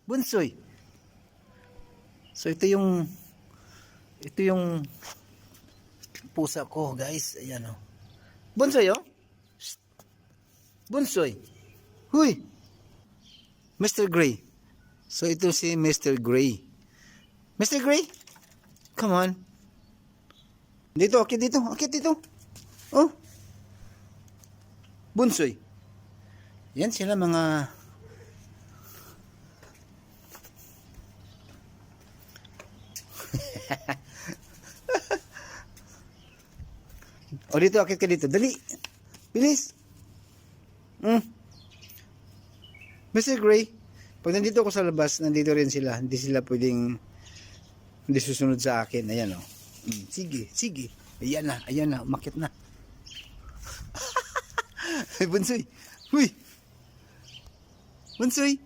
Bunsoy. So ito yung pusa ko, guys. Ayan oh. Bunsoy oh. Shh. Bunsoy. Huy. Mr. Gray. So ito si Mr. Gray. Mr. Gray? Come on. Dito, akit dito, akit dito. Oh. Bunsoy. Yan sila mga O dito, akit ka dito. Dali. Bilis. Mr. Gray, pag nandito ako sa labas, nandito rin sila. Hindi sila pwedeng hindi susunod sa akin. Ayan o. Sige, sige. Ayan na. Umakit na. Bunsoy. Huy. Bunsoy.